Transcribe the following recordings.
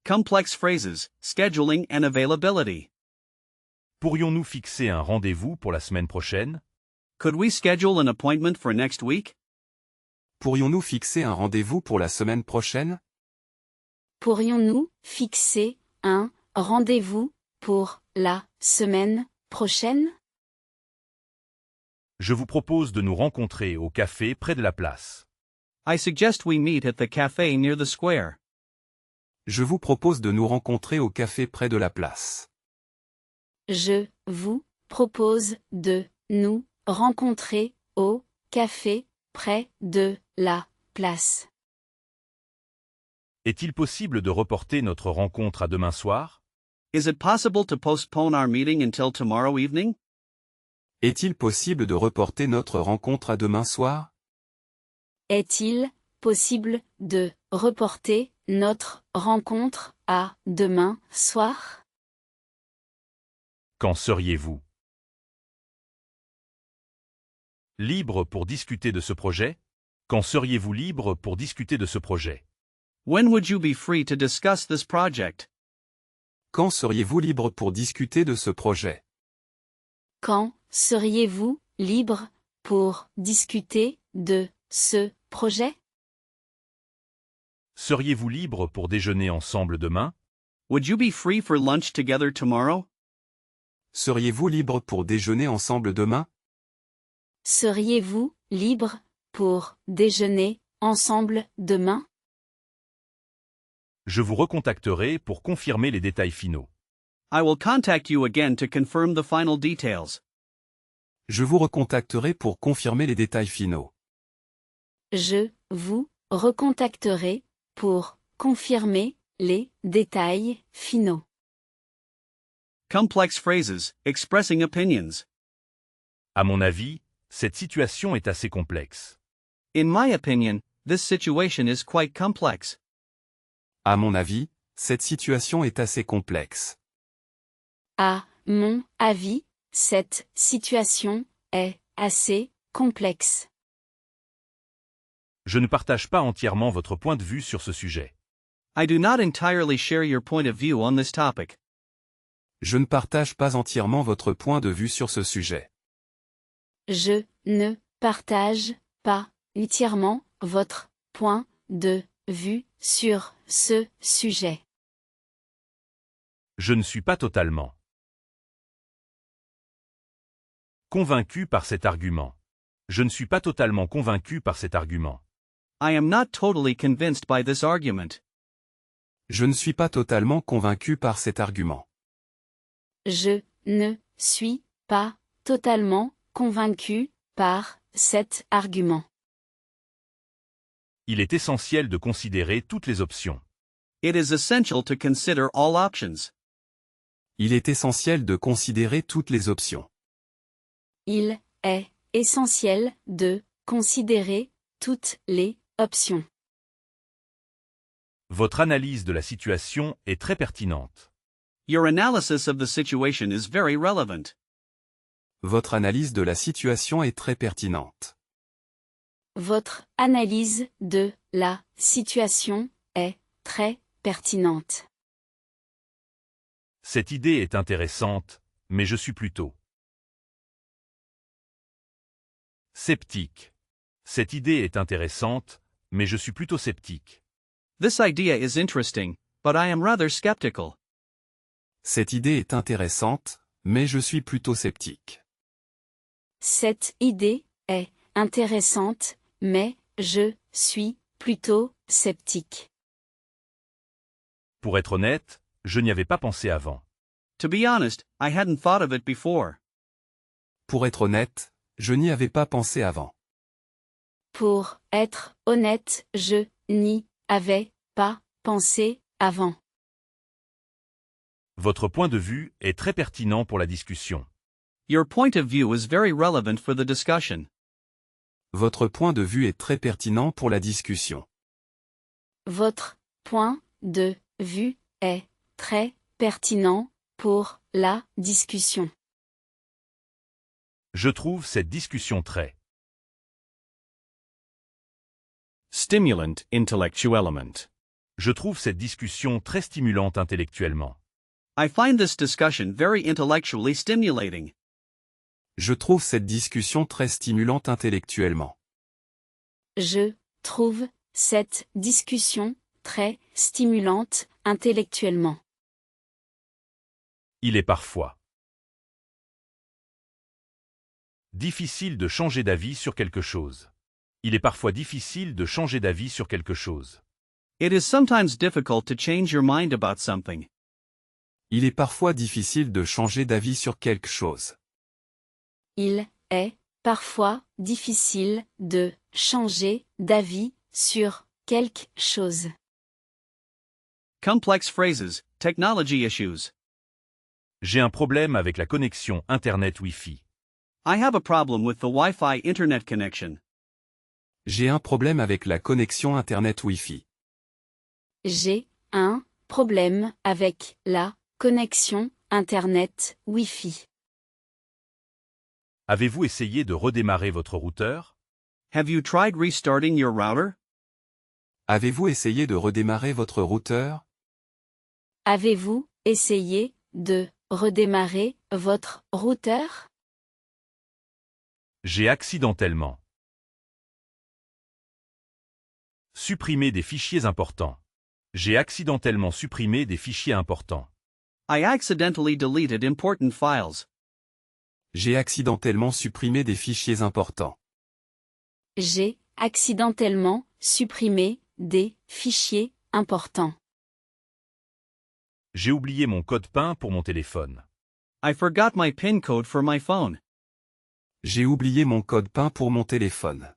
complex phrases, scheduling and availability. Pourrions-nous fixer un rendez-vous pour la semaine prochaine? Could we schedule an appointment for next week? Pourrions-nous fixer un rendez-vous pour la semaine prochaine? Pourrions-nous fixer un rendez-vous pour la semaine prochaine? Je vous propose de nous rencontrer au café près de la place. I suggest we meet at the cafe near the square. Je vous propose de nous rencontrer au café près de la place. Je vous propose de nous rencontrer au café près de la place. Est-il possible de reporter notre rencontre à demain soir? Is it possible to postpone our meeting until tomorrow evening? Est-il possible de reporter notre rencontre à demain soir? Est-il possible de reporter notre rencontre à demain soir? Quand seriez-vous libre pour discuter de ce projet? Quand seriez-vous libre pour discuter de ce projet? When would you be free to discuss this project? Quand seriez-vous libre pour discuter de ce projet? Quand seriez-vous libre pour discuter de ce projet? Seriez-vous libre pour déjeuner ensemble demain? Would you be free for lunch together tomorrow? Seriez-vous libre pour déjeuner ensemble demain? Seriez-vous libre pour déjeuner ensemble demain? Je vous recontacterai pour confirmer les détails finaux. I will contact you again to confirm the final details. Je vous recontacterai pour confirmer les détails finaux. Je vous recontacterai pour confirmer les détails finaux. Complex phrases, expressing opinions. À mon avis, cette situation est assez complexe. In my opinion, this situation is quite complex. À mon avis, cette situation est assez complexe. À mon avis, cette situation est assez complexe. Je ne partage pas entièrement votre point de vue sur ce sujet. I do not entirely share your point of view on this topic. Je ne partage pas entièrement votre point de vue sur ce sujet. Je ne partage pas entièrement votre point de vue sur ce sujet. Je ne suis pas totalement convaincu par cet argument. Je ne suis pas totalement convaincu par cet argument. I am not totally convinced by this argument. Je ne suis pas totalement convaincu par cet argument. Je ne suis pas totalement convaincu par cet argument. Il est essentiel de considérer toutes les options. It is essential to consider all options. Il est essentiel de considérer toutes les options. Il est essentiel de considérer toutes les options. Votre analyse de la situation est très pertinente. Your analysis of the situation is very relevant. Votre analyse de la situation est très pertinente. Votre analyse de la situation est très pertinente. Cette idée est intéressante, mais je suis plutôt sceptique. Cette idée est intéressante, mais je suis plutôt sceptique. This idea is interesting, but I am rather skeptical. Cette idée est intéressante, mais je suis plutôt sceptique. Cette idée est intéressante, mais je suis plutôt sceptique. Pour être honnête, je n'y avais pas pensé avant. To be honest, I hadn't thought of it before. Pour être honnête, je n'y avais pas pensé avant. Pour être honnête, je n'y avais pas pensé avant. Votre point de vue est très pertinent pour la discussion. Your point of view is very relevant for the discussion. Votre point de vue est très pertinent pour la discussion. Votre point de vue est très pertinent pour la discussion. Je trouve cette discussion très Stimulant intellectual element. Je trouve cette discussion très stimulante intellectuellement. I find this discussion very intellectually stimulating. Je trouve cette discussion très stimulante intellectuellement. Je trouve cette discussion très stimulante intellectuellement. Il est parfois difficile de changer d'avis sur quelque chose. Il est parfois difficile de changer d'avis sur quelque chose. It is sometimes difficult to change your mind about something. Il est parfois difficile de changer d'avis sur quelque chose. Il est parfois difficile de changer d'avis sur quelque chose. Complex phrases, technology issues. J'ai un problème avec la connexion Internet Wi-Fi. I have a problem with the Wi-Fi internet connection. J'ai un problème avec la connexion Internet Wi-Fi. J'ai un problème avec la connexion Internet Wi-Fi. Avez-vous essayé de redémarrer votre routeur? Have you tried restarting your router? Avez-vous essayé de redémarrer votre routeur? Avez-vous essayé de redémarrer votre routeur? J'ai accidentellement supprimé des fichiers importants. J'ai accidentellement supprimé des fichiers importants. I accidentally deleted important files. J'ai accidentellement supprimé des fichiers importants. J'ai accidentellement supprimé des fichiers importants. J'ai oublié mon code PIN pour mon téléphone. I forgot my PIN code for my phone. J'ai oublié mon code PIN pour mon téléphone.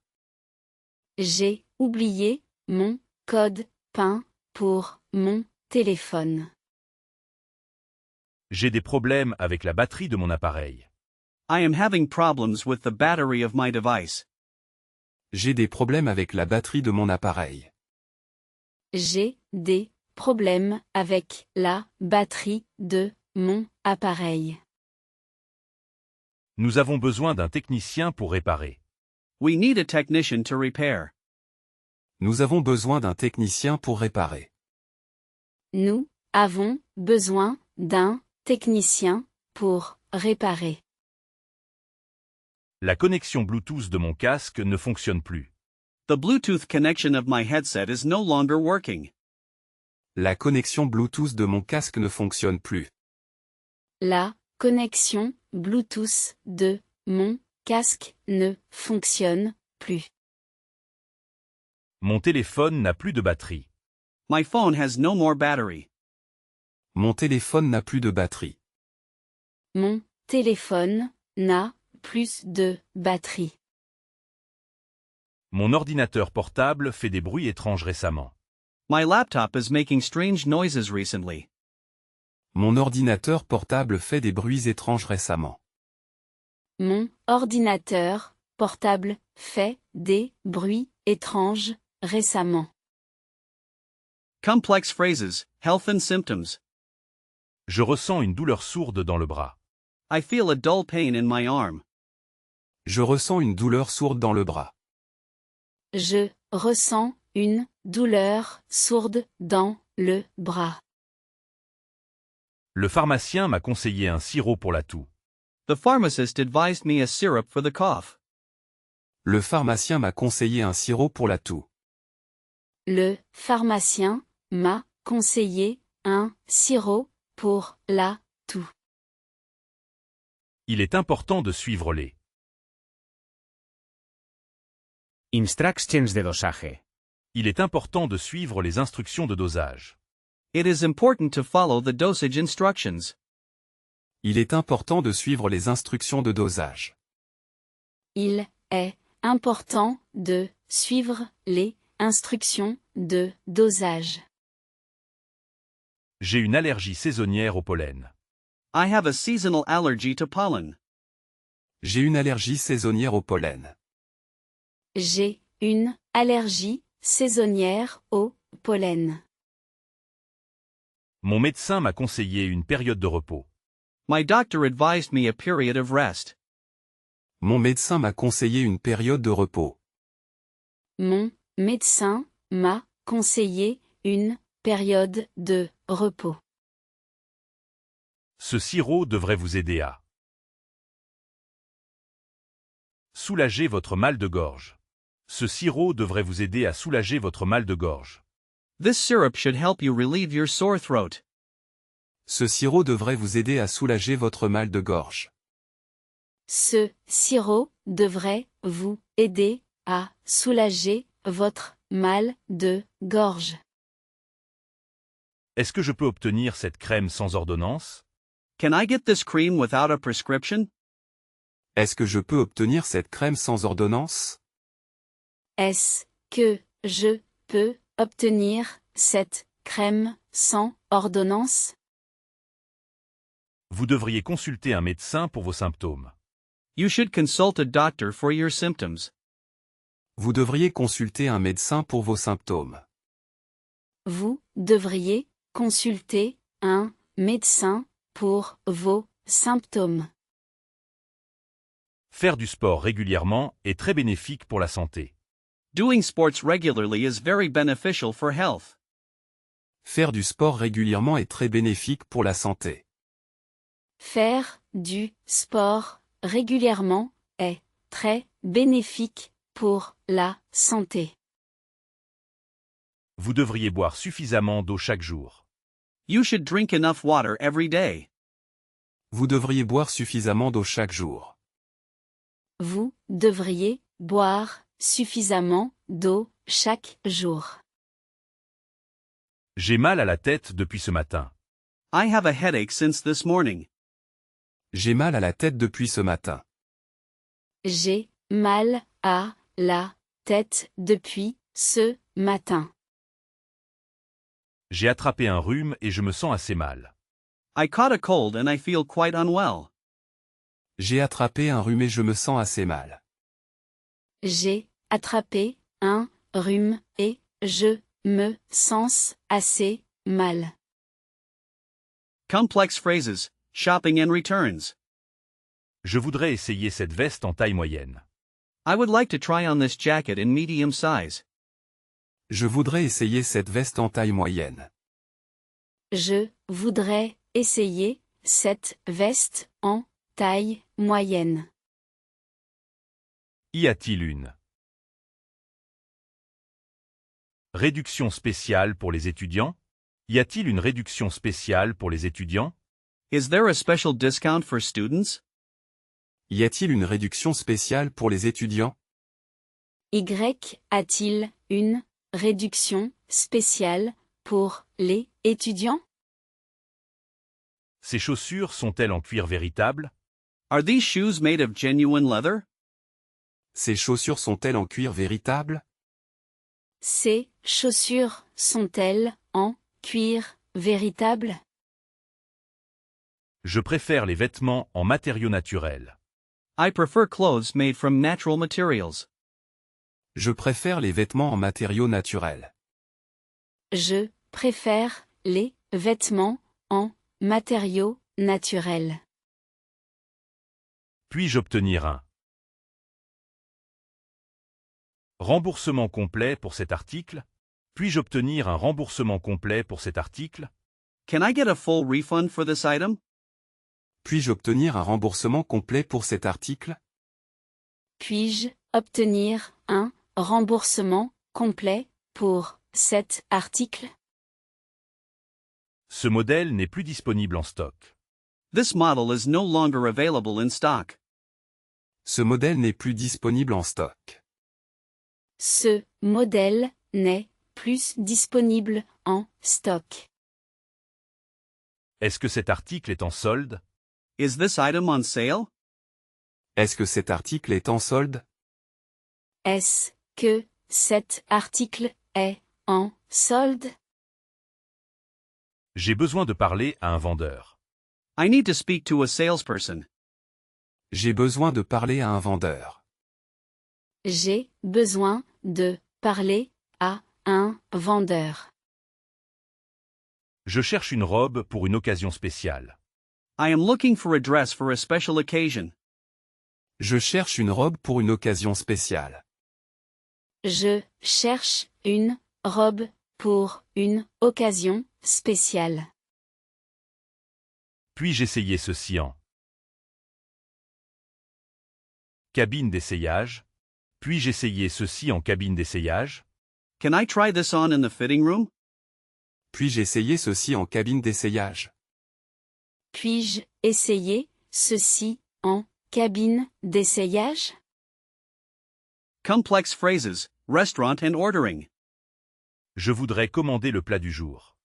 J'ai oublié mon code PIN pour mon téléphone. J'ai des problèmes avec la batterie de mon appareil. I am having problems with the battery of my device. J'ai des problèmes avec la batterie de mon appareil. J'ai des problèmes avec la batterie de mon appareil. Nous avons besoin d'un technicien pour réparer. We need a technician to repair. Nous avons besoin d'un technicien pour réparer. Nous avons besoin d'un technicien pour réparer. La connexion Bluetooth de mon casque ne fonctionne plus. The Bluetooth connection of my headset is no longer working. La connexion Bluetooth de mon casque ne fonctionne plus. La connexion Bluetooth de mon casque ne fonctionne plus. Mon téléphone n'a plus de batterie. My phone has no more battery. Mon téléphone n'a plus de batterie. Mon téléphone n'a plus de batterie. Mon ordinateur portable fait des bruits étranges récemment. My laptop is making strange noises recently. Mon ordinateur portable fait des bruits étranges récemment. Mon ordinateur portable fait des bruits étranges récemment. Complex phrases, health and symptoms. Je ressens une douleur sourde dans le bras. I feel a dull pain in my arm. Je ressens une douleur sourde dans le bras. Je ressens une douleur sourde dans le bras. Le pharmacien m'a conseillé un sirop pour la toux. The pharmacist advised me a syrup for the cough. Le pharmacien m'a conseillé un sirop pour la toux. Le pharmacien m'a conseillé un sirop pour la toux. Il est important de suivre les Instructions de dosaje. Il est important de suivre les instructions de dosage. It is important to follow the dosage instructions. Il est important de suivre les instructions de dosage. Il est important de suivre les instructions de dosage. J'ai une allergie saisonnière au pollen. I have a seasonal allergy to pollen. J'ai une allergie saisonnière au pollen. J'ai une allergie saisonnière au pollen. Mon médecin m'a conseillé une période de repos. My doctor advised me a period of rest. Mon médecin m'a conseillé une période de repos. Mon médecin m'a conseillé une période de repos. Ce sirop devrait vous aider à soulager votre mal de gorge. Ce sirop devrait vous aider à soulager votre mal de gorge. This syrup should help you relieve your sore throat. Ce sirop devrait vous aider à soulager votre mal de gorge. Ce sirop devrait vous aider à soulager votre mal de gorge. Est-ce que je peux obtenir cette crème sans ordonnance? Can I get this cream without a prescription? Est-ce que je peux obtenir cette crème sans ordonnance? Est-ce que je peux obtenir cette crème sans ordonnance? Vous devriez consulter un médecin pour vos symptômes. You should consult a doctor for your symptoms. Vous devriez consulter un médecin pour vos symptômes. Vous devriez consulter un médecin pour vos symptômes. Faire du sport régulièrement est très bénéfique pour la santé. Doing sports regularly is very beneficial for health. Faire du sport régulièrement est très bénéfique pour la santé. Faire du sport régulièrement est très bénéfique pour la santé. Vous devriez boire suffisamment d'eau chaque jour. You should drink enough water every day. Vous devriez boire suffisamment d'eau chaque jour. Vous devriez boire suffisamment d'eau chaque jour. J'ai mal à la tête depuis ce matin. I have a headache since this morning. J'ai mal à la tête depuis ce matin. J'ai mal à la tête depuis ce matin. J'ai attrapé un rhume et je me sens assez mal. I caught a cold and I feel quite unwell. J'ai attrapé un rhume et je me sens assez mal. J'ai attrapé un rhume et je me sens assez mal. Complex phrases, shopping and returns. Je voudrais essayer cette veste en taille moyenne. I would like to try on this jacket in medium size. Je voudrais essayer cette veste en taille moyenne. Je voudrais essayer cette veste en taille moyenne. Y a-t-il une réduction spéciale pour les étudiants? Y a-t-il une réduction spéciale pour les étudiants? Is there a special discount for students? Y a-t-il une réduction spéciale pour les étudiants? Y a-t-il une réduction spéciale pour les étudiants? Ces chaussures sont-elles en cuir véritable? Are these shoes made of genuine leather? Ces chaussures sont-elles en cuir véritable? Ces chaussures sont-elles en cuir véritable? Je préfère les vêtements en matériaux naturels. I prefer clothes made from natural materials. Je préfère les vêtements en matériaux naturels. Je préfère les vêtements en matériaux naturels. Puis-je obtenir un remboursement complet pour cet article? Puis-je obtenir un remboursement complet pour cet article? Can I get a full refund for this item? Puis-je obtenir un remboursement complet pour cet article? Puis-je obtenir un remboursement complet pour cet article? Ce modèle n'est plus disponible en stock. This model is no longer available in stock. Ce modèle n'est plus disponible en stock. Ce modèle n'est plus disponible en stock. Est-ce que cet article est en solde? Is this item on sale? Est-ce que cet article est en solde? Est-ce que cet article est en solde? J'ai besoin de parler à un vendeur. I need to speak to a salesperson. J'ai besoin de parler à un vendeur. J'ai besoin de parler à un vendeur. Je cherche une robe pour une occasion spéciale. I am looking for a dress for a special occasion. Je cherche une robe pour une occasion spéciale. Je cherche une robe pour une occasion spéciale. Puis-je essayer ceci en cabine d'essayage? Puis-je essayer ceci en cabine d'essayage? Can I try this on in the fitting room? Puis-je essayer ceci en cabine d'essayage? Puis-je essayer ceci en cabine d'essayage? Complex phrases, restaurant and ordering. Je voudrais commander le plat du jour.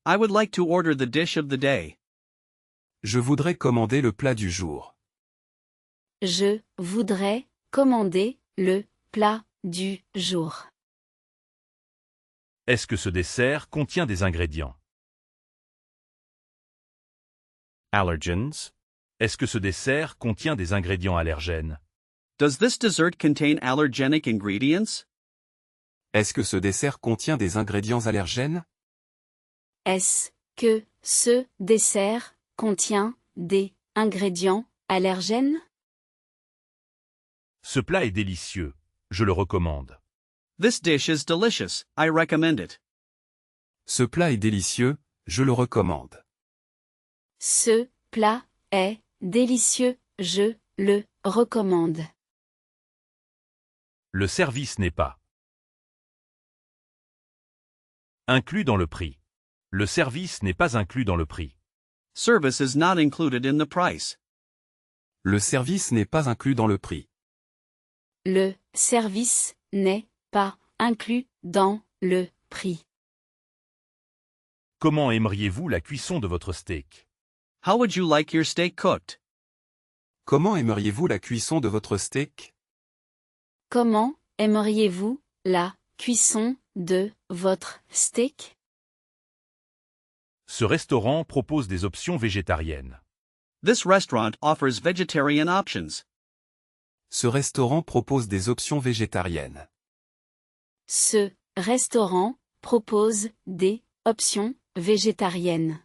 I would like to order the dish of the day. Je voudrais commander le plat du jour. Je voudrais commander le plat du jour. Est-ce que ce dessert contient des ingrédients? Allergens? Est-ce que ce dessert contient des ingrédients allergènes? Does this dessert contain allergenic ingredients? Est-ce que ce dessert contient des ingrédients allergènes? Est-ce que ce dessert contient des ingrédients allergènes? Ce plat est délicieux. Je le recommande. This dish is delicious, I recommend it. Ce plat est délicieux, je le recommande. Ce plat est délicieux, je le recommande. Le service n'est pas inclus dans le prix. Le service n'est pas inclus dans le prix. Service is not included in the price. Le service n'est pas inclus dans le prix. Le service n'est pas inclus dans le prix. Comment aimeriez-vous la cuisson de votre steak? How would you like your steak cooked? Comment aimeriez-vous la cuisson de votre steak? Comment aimeriez-vous la cuisson de votre steak? Ce restaurant propose des options végétariennes. This restaurant offers vegetarian options. Ce restaurant propose des options végétariennes. Ce restaurant propose des options végétariennes.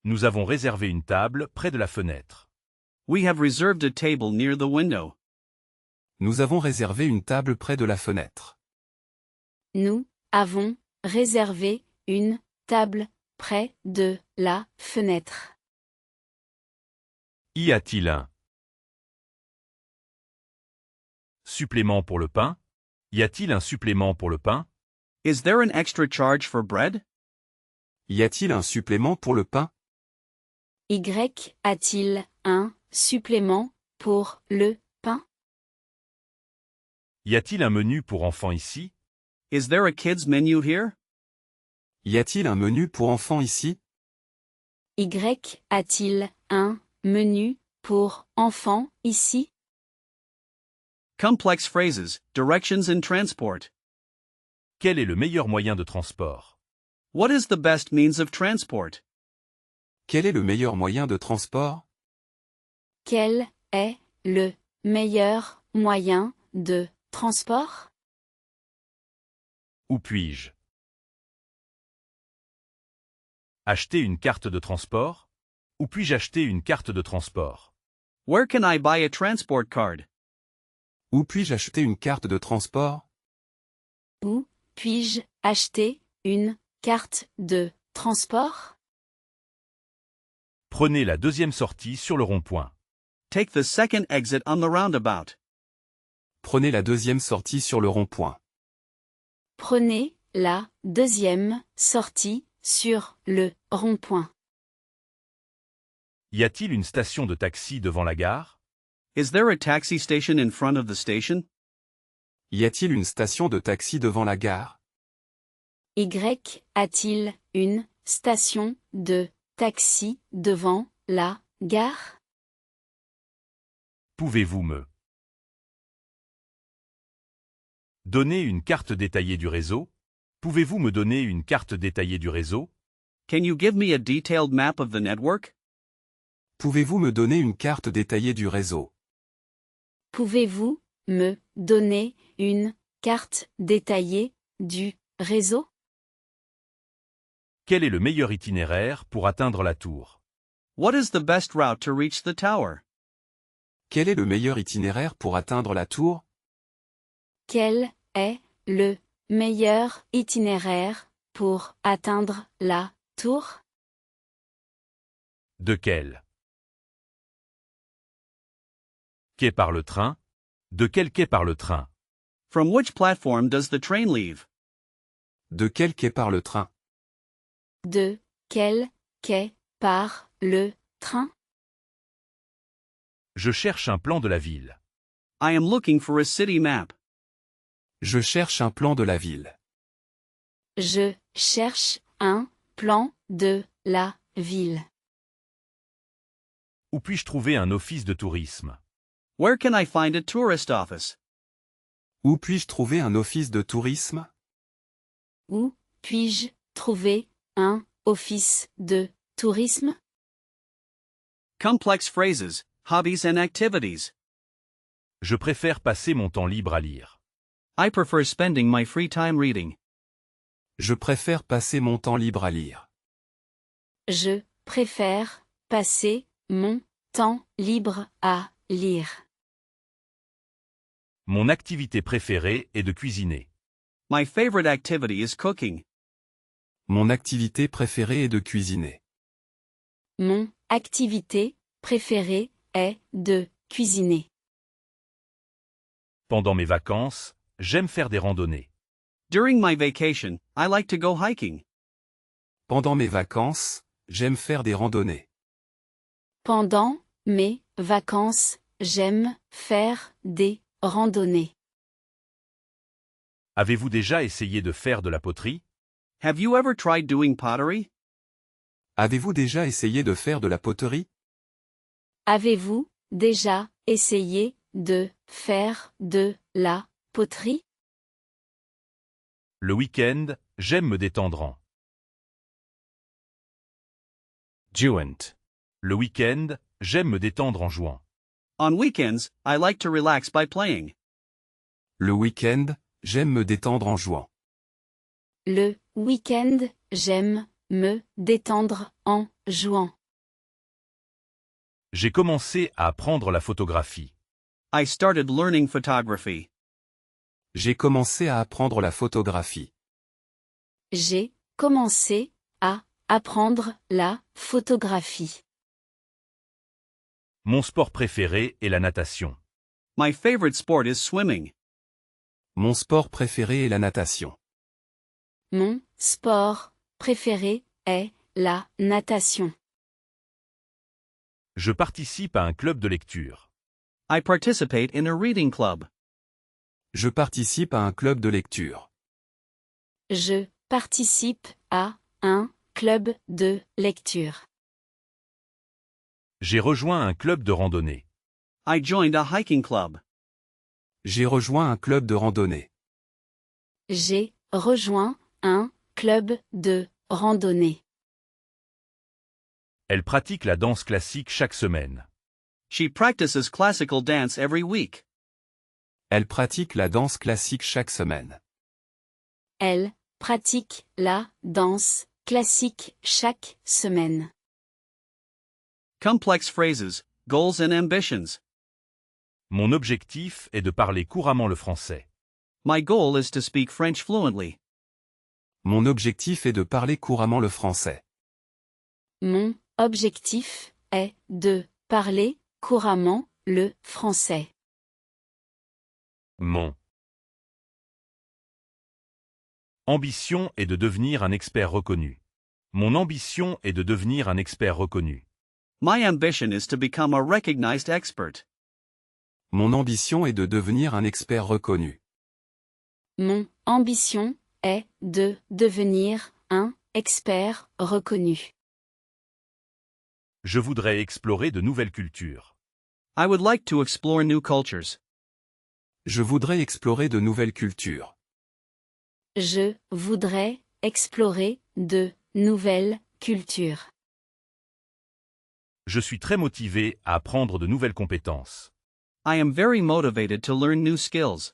Nous avons réservé une table près de la fenêtre. We have reserved a table near the window. Nous avons réservé une table près de la fenêtre. Nous avons réservé une table près de la fenêtre. Y a-t-il un supplément pour le pain? Y a-t-il un supplément pour le pain? Is there an extra charge for bread? Y a-t-il un supplément pour le pain? Y a-t-il un supplément pour le pain? Y a-t-il un menu pour enfants ici? Is there a kids menu here? Y a-t-il un menu pour enfants ici? Y a-t-il un menu pour enfants ici? Complex phrases, directions and transport. Quel est le meilleur moyen de transport? What is the best means of transport? Quel est le meilleur moyen de transport? Quel est le meilleur moyen de transport? Où puis-je acheter une carte de transport? Où puis-je acheter une carte de transport? Where can I buy a transport card? Où puis-je acheter une carte de transport? Où puis-je acheter une carte de transport? Prenez la deuxième sortie sur le rond-point. Take the second exit on the roundabout. Prenez la deuxième sortie sur le rond-point. Prenez la deuxième sortie sur le rond-point. Y a-t-il une station de taxi devant la gare? Is there a taxi station in front of the station? Y a-t-il une station de taxi devant la gare? Y a-t-il une station de taxi devant la gare? Pouvez-vous me donner une carte détaillée du réseau? Pouvez-vous me donner une carte détaillée du réseau? Can you give me a detailed map of the network? Pouvez-vous me donner une carte détaillée du réseau? Pouvez-vous me donner une carte détaillée du réseau? Quel est le meilleur itinéraire pour atteindre la tour? What is the best route to reach the tower? Quel est le meilleur itinéraire pour atteindre la tour? Quel est le meilleur itinéraire pour atteindre la tour? De quel quai par le train? De quel quai par le train? From which platform does the train leave? De quel quai part le train? De quel quai part le train? Je cherche un plan de la ville. I am looking for a city map. Je cherche un plan de la ville. Je cherche un plan de la ville. Où puis-je trouver un office de tourisme? Where can I find a tourist office? Où puis-je trouver un office de tourisme? Où puis-je trouver un office de tourisme? Complex phrases, hobbies and activities. Je préfère passer mon temps libre à lire. I prefer spending my free time reading. Je préfère passer mon temps libre à lire. Je préfère passer mon temps libre à lire. Mon activité préférée est de cuisiner. My favorite activity is cooking. Mon activité préférée est de cuisiner. Mon activité préférée est de cuisiner. Pendant mes vacances, j'aime faire des randonnées. During my vacation, I like to go hiking. Pendant mes vacances, j'aime faire des randonnées. Pendant mes vacances, j'aime faire des randonnées. Avez-vous déjà essayé de faire de la poterie? Have you ever tried doing pottery? Avez-vous déjà essayé de faire de la poterie? Avez-vous déjà essayé de faire de la poterie? Le week-end, j'aime me détendre en. Juent. Le week-end, j'aime me détendre en jouant. On weekends, I like to relax by playing. Le week-end, j'aime me détendre en jouant. Le week-end, j'aime me détendre en jouant. J'ai commencé à apprendre la photographie. I started learning photography. J'ai commencé à apprendre la photographie. J'ai commencé à apprendre la photographie. Mon sport préféré est la natation. My favorite sport is swimming. Mon sport préféré est la natation. Mon sport préféré est la natation. Je participe à un club de lecture. I participate in a reading club. Je participe à un club de lecture. Je participe à un club de lecture. J'ai rejoint un club de randonnée. I joined a hiking club. J'ai rejoint un club de randonnée. J'ai rejoint un club de randonnée. Elle pratique la danse classique chaque semaine. She practices classical dance every week. Elle pratique la danse classique chaque semaine. Elle pratique la danse classique chaque semaine. Complex phrases, goals and ambitions. Mon objectif est de parler couramment le français. My goal is to speak French fluently. Mon objectif est de parler couramment le français. Mon objectif est de parler couramment le français. Mon ambition est de devenir un expert reconnu. Mon ambition est de devenir un expert reconnu. My ambition is to become a recognized expert. Mon ambition est de devenir un expert reconnu. Mon ambition est de devenir un expert reconnu. Je voudrais explorer de nouvelles cultures. I would like to explore new cultures. Je voudrais explorer de nouvelles cultures. Je voudrais explorer de nouvelles cultures. Je suis très motivé à apprendre de nouvelles compétences. I am very motivated to learn new skills.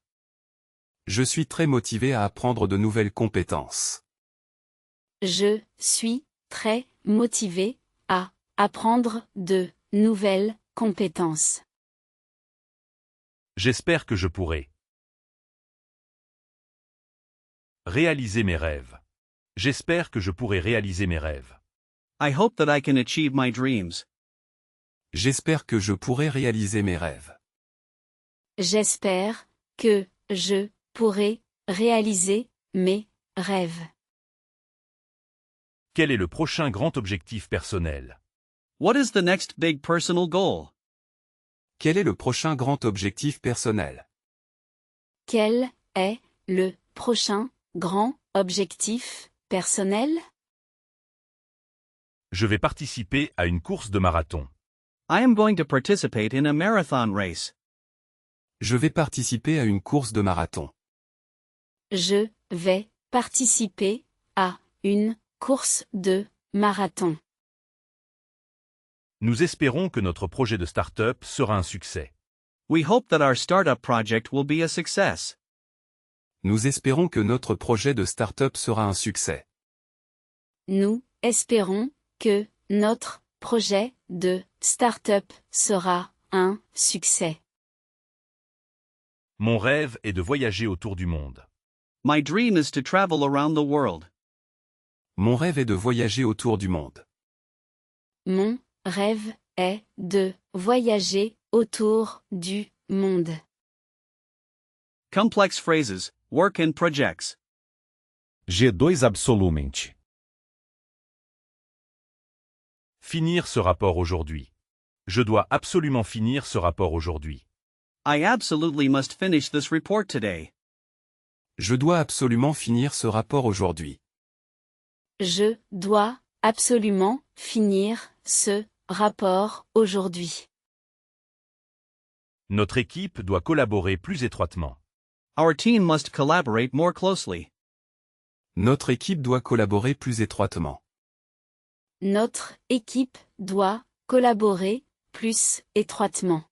Je suis très motivé à apprendre de nouvelles compétences. Je suis très motivé à apprendre de nouvelles compétences. J'espère que je pourrai Réaliser mes rêves. J'espère que je pourrai réaliser mes rêves. I hope that I can achieve my dreams. J'espère que je pourrai réaliser mes rêves. J'espère que je pourrai réaliser mes rêves. Quel est le prochain grand objectif personnel? What is the next big personal goal? Quel est le prochain grand objectif personnel? Quel est le prochain grand objectif personnel? Je vais participer à une course de marathon. I am going to participate in a marathon race. Je vais participer à une course de marathon. Je vais participer à une course de marathon. Nous espérons que notre projet de start-up sera un succès. We hope that our startup project will be a success. Nous espérons que notre projet de start-up sera un succès. Nous espérons que notre projet de start-up sera un succès. Mon rêve est de voyager autour du monde. My dream is to travel around the world. Mon rêve est de voyager autour du monde. Mon rêve est de voyager autour du monde. Complex phrases, work and projects. G2 absolutamente. Finir ce rapport aujourd'hui. Je dois absolument finir ce rapport aujourd'hui. I absolutely must finish this report today. Je dois absolument finir ce rapport aujourd'hui. Je dois absolument finir ce rapport aujourd'hui. Notre équipe doit collaborer plus étroitement. Our team must collaborate more closely. Notre équipe doit collaborer plus étroitement. Notre équipe doit collaborer plus étroitement.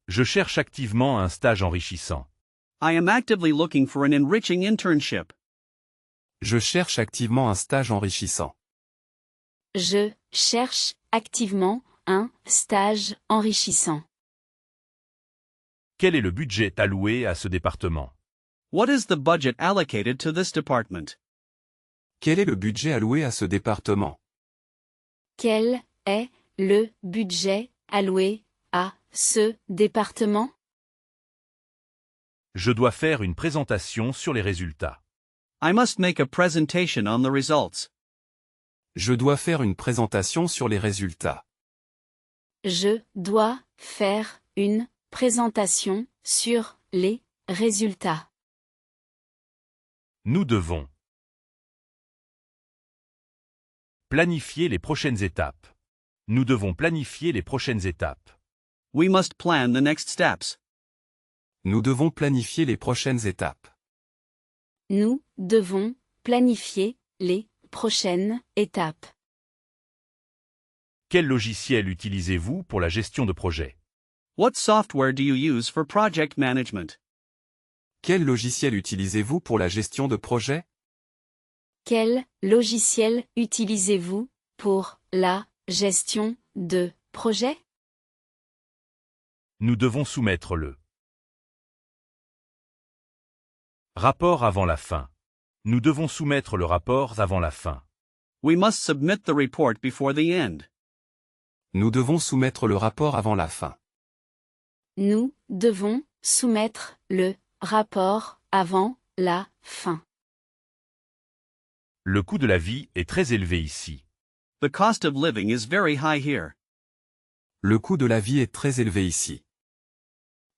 Je cherche activement un stage enrichissant. I am actively looking for an enriching internship. Je cherche activement un stage enrichissant. Je cherche activement un stage enrichissant. Quel est le budget alloué à ce département? What is the budget allocated to this department? Quel est le budget alloué à ce département? Quel est le budget alloué à ce département? Je dois faire une présentation sur les résultats. I must make a presentation on the results. Je dois faire une présentation sur les résultats. Je dois faire une présentation sur les résultats. Nous devons planifier les prochaines étapes. Nous devons planifier les prochaines étapes. We must plan the next steps. Nous devons planifier les prochaines étapes. Nous devons planifier les prochaines étapes. Quel logiciel utilisez-vous pour la gestion de projet? What software do you use for project management? Quel logiciel utilisez-vous pour la gestion de projet? Quel logiciel utilisez-vous pour la gestion de projet? Nous devons soumettre le rapport avant la fin. Nous devons soumettre le rapport avant la fin. We must submit the report before the end. Nous devons soumettre le rapport avant la fin. Nous devons soumettre le rapport avant la fin. Le coût de la vie est très élevé ici. The cost of living is very high here. Le coût de la vie est très élevé ici.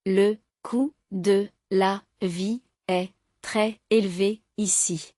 Le coût de la vie est très élevé ici.